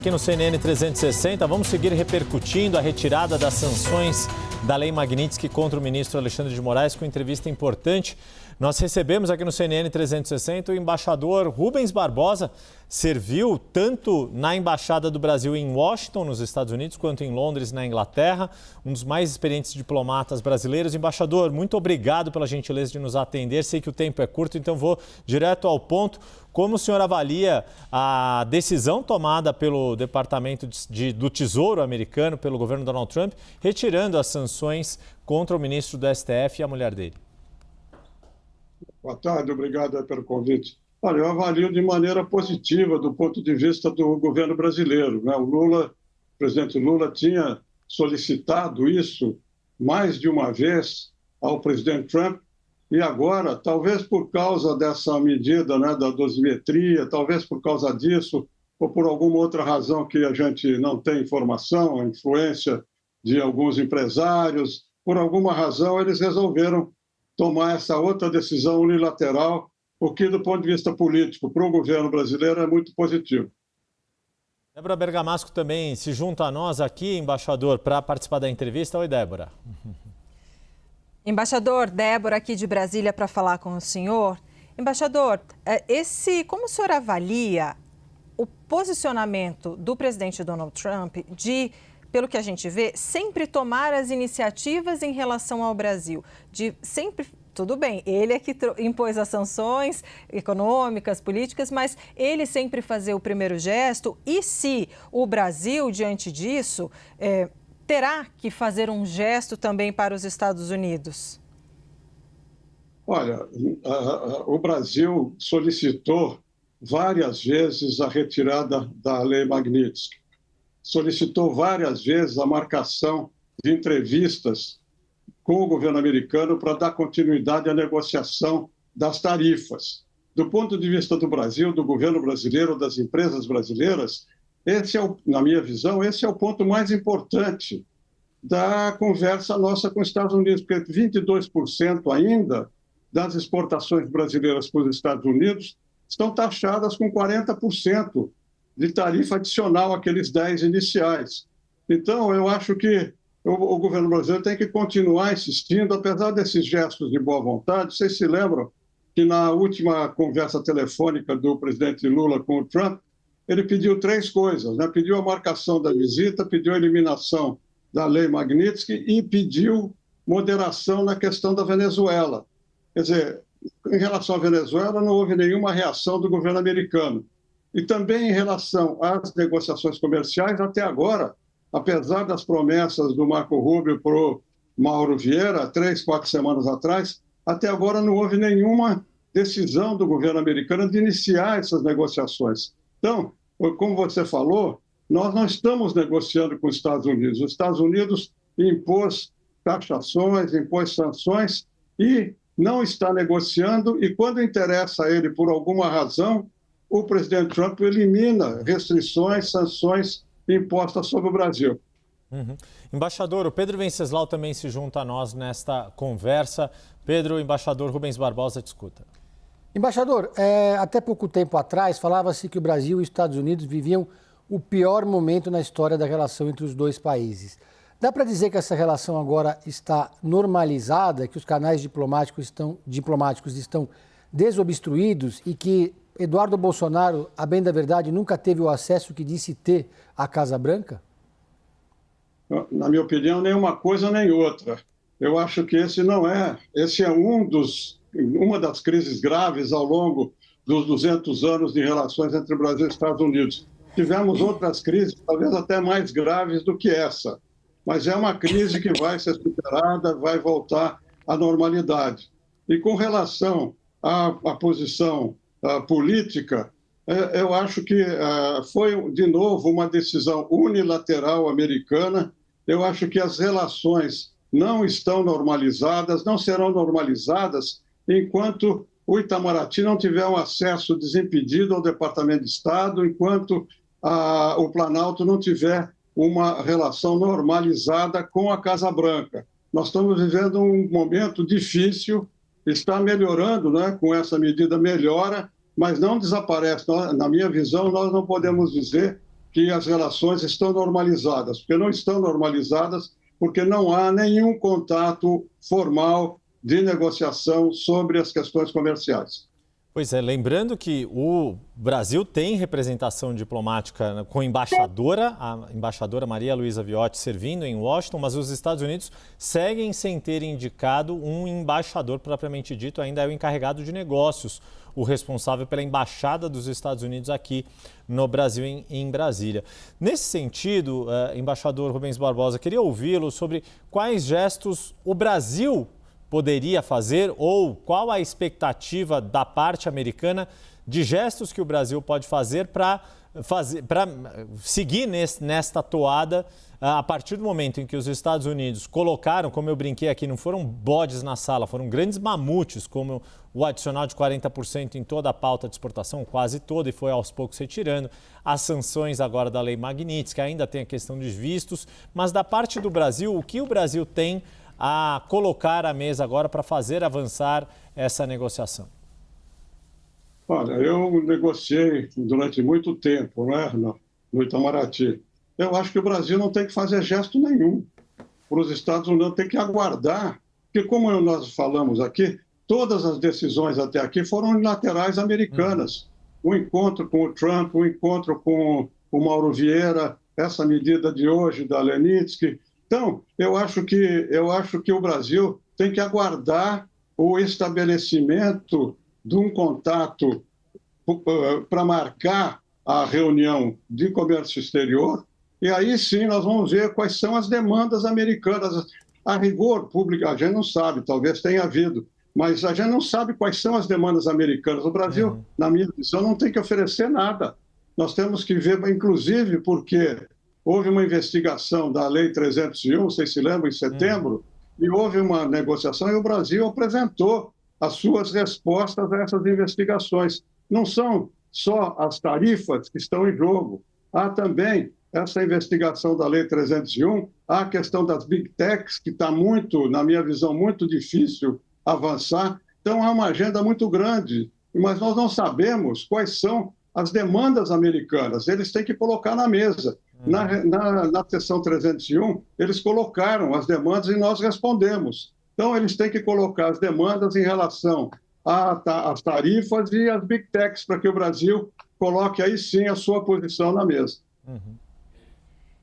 Aqui no CNN 360, vamos seguir repercutindo a retirada das sanções da Lei Magnitsky contra o ministro Alexandre de Moraes, com entrevista importante. Nós recebemos aqui no CNN 360 o embaixador Rubens Barbosa, serviu tanto na Embaixada do Brasil em Washington, nos Estados Unidos, quanto em Londres, na Inglaterra, um dos mais experientes diplomatas brasileiros. Embaixador, muito obrigado pela gentileza de nos atender. Sei que o tempo é curto, então vou direto ao ponto. Como o senhor avalia a decisão tomada pelo Departamento do Tesouro americano, pelo governo Donald Trump, retirando as sanções contra o ministro do STF e a mulher dele? Boa tarde, obrigado pelo convite. Olha, eu avalio de maneira positiva do ponto de vista do governo brasileiro, né? O presidente Lula tinha solicitado isso mais de uma vez ao presidente Trump e agora, talvez por causa dessa medida, né, da dosimetria, talvez por causa disso ou por alguma outra razão que a gente não tem informação, a influência de alguns empresários, por alguma razão eles resolveram tomar essa outra decisão unilateral, o que, do ponto de vista político, para o governo brasileiro é muito positivo. Débora Bergamasco também se junta a nós aqui, embaixador, para participar da entrevista. Oi, Débora. Embaixador, Débora aqui de Brasília para falar com o senhor. Embaixador, como o senhor avalia o posicionamento do presidente Donald Trump de, pelo que a gente vê, sempre tomar as iniciativas em relação ao Brasil, de sempre, tudo bem, ele é que impôs as sanções econômicas, políticas, mas ele sempre fazer o primeiro gesto e se o Brasil, diante disso, terá que fazer um gesto também para os Estados Unidos? Olha, o Brasil solicitou várias vezes a retirada da Lei Magnitsky. Solicitou várias vezes a marcação de entrevistas com o governo americano para dar continuidade à negociação das tarifas. Do ponto de vista do Brasil, do governo brasileiro, das empresas brasileiras, na minha visão, esse é o ponto mais importante da conversa nossa com os Estados Unidos, porque 22% ainda das exportações brasileiras para os Estados Unidos estão taxadas com 40% de tarifa adicional àqueles 10 iniciais. Então, eu acho que o governo brasileiro tem que continuar insistindo, apesar desses gestos de boa vontade. Vocês se lembram que na última conversa telefônica do presidente Lula com o Trump, ele pediu 3 coisas, né? Pediu a marcação da visita, pediu a eliminação da Lei Magnitsky e pediu moderação na questão da Venezuela. Quer dizer, em relação à Venezuela, não houve nenhuma reação do governo americano. E também em relação às negociações comerciais, até agora, apesar das promessas do Marco Rubio para o Mauro Vieira, 3, 4 semanas atrás, até agora não houve nenhuma decisão do governo americano de iniciar essas negociações. Então, como você falou, nós não estamos negociando com os Estados Unidos. Os Estados Unidos impôs taxações, impôs sanções e não está negociando. E quando interessa a ele, por alguma razão, o presidente Trump elimina restrições, sanções impostas sobre o Brasil. Embaixador, o Pedro Venceslau também se junta a nós nesta conversa. Pedro, o embaixador Rubens Barbosa te escuta. Embaixador, até pouco tempo atrás falava-se que o Brasil e os Estados Unidos viviam o pior momento na história da relação entre os dois países. Dá para dizer que essa relação agora está normalizada, que os canais diplomáticos estão desobstruídos e que Eduardo Bolsonaro, a bem da verdade, nunca teve o acesso que disse ter à Casa Branca? Na minha opinião, nem uma coisa nem outra. Eu acho que esse é uma das crises graves ao longo dos 200 anos de relações entre o Brasil e os Estados Unidos. Tivemos outras crises, talvez até mais graves do que essa, mas é uma crise que vai ser superada, vai voltar à normalidade. E com relação à posição política, eu acho que foi, de novo, uma decisão unilateral americana. Eu acho que as relações não estão normalizadas, não serão normalizadas enquanto o Itamaraty não tiver um acesso desimpedido ao Departamento de Estado, enquanto o Planalto não tiver uma relação normalizada com a Casa Branca. Nós estamos vivendo um momento difícil, está melhorando, né? Com essa medida melhora, mas não desaparece. Na minha visão, nós não podemos dizer que as relações estão normalizadas, porque não estão normalizadas, porque não há nenhum contato formal de negociação sobre as questões comerciais. Pois é, lembrando que o Brasil tem representação diplomática com a embaixadora Maria Luísa Viotti servindo em Washington, mas os Estados Unidos seguem sem ter indicado um embaixador propriamente dito, ainda é o encarregado de negócios, o responsável pela embaixada dos Estados Unidos aqui no Brasil, em Brasília. Nesse sentido, embaixador Rubens Barbosa, queria ouvi-lo sobre quais gestos o Brasil poderia fazer ou qual a expectativa da parte americana de gestos que o Brasil pode fazer para seguir nesta toada a partir do momento em que os Estados Unidos colocaram, como eu brinquei aqui, não foram bodes na sala, foram grandes mamutes, como o adicional de 40% em toda a pauta de exportação, quase toda, e foi aos poucos retirando, as sanções agora da Lei Magnitsky, ainda tem a questão dos vistos, mas da parte do Brasil, o que o Brasil tem a colocar à mesa agora para fazer avançar essa negociação? Olha, eu negociei durante muito tempo, né, no Itamaraty. Eu acho que o Brasil não tem que fazer gesto nenhum. Para os Estados Unidos tem que aguardar, porque como nós falamos aqui, todas as decisões até aqui foram unilaterais americanas. O encontro com o Trump, o encontro com o Mauro Vieira, essa medida de hoje da Magnitsky. Então, eu acho que o Brasil tem que aguardar o estabelecimento de um contato para marcar a reunião de comércio exterior, e aí sim nós vamos ver quais são as demandas americanas. A rigor público, a gente não sabe, talvez tenha havido, mas a gente não sabe quais são as demandas americanas. O Brasil, na minha visão, não tem que oferecer nada. Nós temos que ver, inclusive, porque houve uma investigação da Lei 301, vocês se lembram, em setembro, e houve uma negociação e o Brasil apresentou as suas respostas a essas investigações. Não são só as tarifas que estão em jogo, há também essa investigação da Lei 301, há a questão das Big Techs, que está muito, na minha visão, muito difícil avançar. Então, há uma agenda muito grande, mas nós não sabemos quais são as demandas americanas. Eles têm que colocar na mesa. Na seção 301, eles colocaram as demandas e nós respondemos. Então, eles têm que colocar as demandas em relação às tarifas e às Big Techs, para que o Brasil coloque aí sim a sua posição na mesa.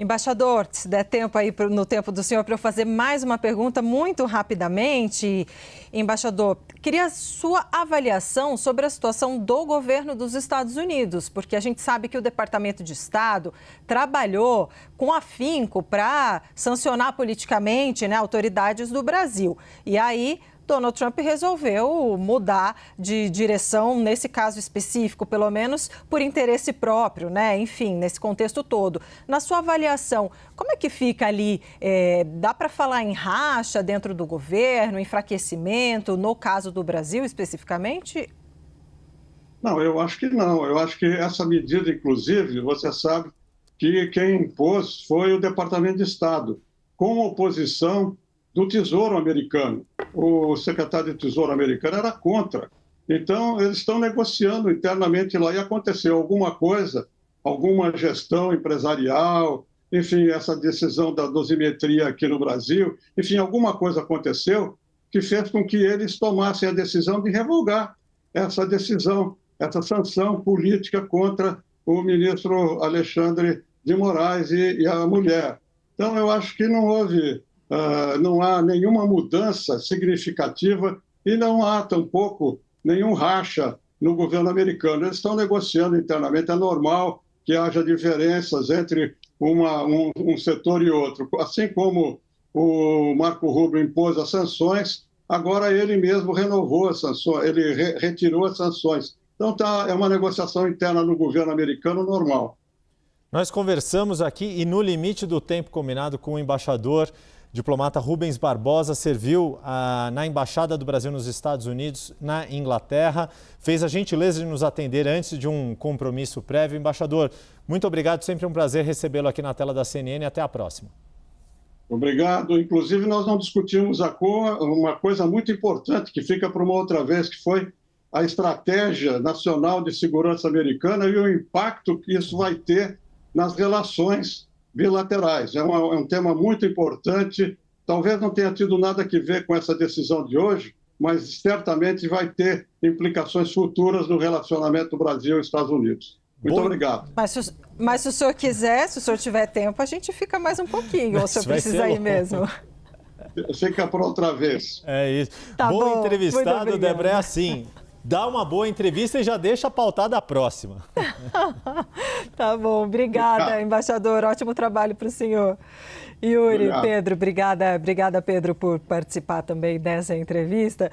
Embaixador, se der tempo aí no tempo do senhor para eu fazer mais uma pergunta muito rapidamente. Embaixador, queria a sua avaliação sobre a situação do governo dos Estados Unidos, porque a gente sabe que o Departamento de Estado trabalhou com afinco para sancionar politicamente, né, autoridades do Brasil. E aí Donald Trump resolveu mudar de direção, nesse caso específico, pelo menos por interesse próprio, né? Enfim, nesse contexto todo. Na sua avaliação, como é que fica ali? Dá para falar em racha dentro do governo, enfraquecimento, no caso do Brasil especificamente? Não, eu acho que não. Eu acho que essa medida, inclusive, você sabe que quem impôs foi o Departamento de Estado, com oposição do Tesouro americano. O secretário de Tesouro americano era contra. Então, eles estão negociando internamente lá e aconteceu alguma coisa, alguma gestão empresarial, enfim, essa decisão da dosimetria aqui no Brasil, enfim, alguma coisa aconteceu que fez com que eles tomassem a decisão de revogar essa decisão, essa sanção política contra o ministro Alexandre de Moraes e a mulher. Então, eu acho que não há nenhuma mudança significativa e não há tampouco nenhum racha no governo americano. Eles estão negociando internamente, é normal que haja diferenças entre um setor e outro. Assim como o Marco Rubio impôs as sanções, agora ele mesmo renovou as sanções, ele retirou as sanções. Então é uma negociação interna no governo americano normal. Nós conversamos aqui e no limite do tempo combinado com o embaixador diplomata Rubens Barbosa, serviu na Embaixada do Brasil nos Estados Unidos, na Inglaterra. Fez a gentileza de nos atender antes de um compromisso prévio. Embaixador, muito obrigado. Sempre um prazer recebê-lo aqui na tela da CNN. Até a próxima. Obrigado. Inclusive, nós não discutimos uma coisa muito importante que fica para uma outra vez, que foi a Estratégia Nacional de Segurança Americana e o impacto que isso vai ter nas relações bilaterais. É um tema muito importante, talvez não tenha tido nada a ver com essa decisão de hoje, mas certamente vai ter implicações futuras no relacionamento do Brasil e Estados Unidos. Muito obrigado. Mas se o senhor quiser, se o senhor tiver tempo, a gente fica mais um pouquinho, ou o senhor precisa ir mesmo? Fica por outra vez. É isso. Tá bom, Entrevistado, Débora, é assim. Dá uma boa entrevista e já deixa pautada a próxima. Tá bom, obrigada, embaixador. Ótimo trabalho para o senhor. Yuri, obrigado. Pedro, obrigada, Pedro, por participar também dessa entrevista.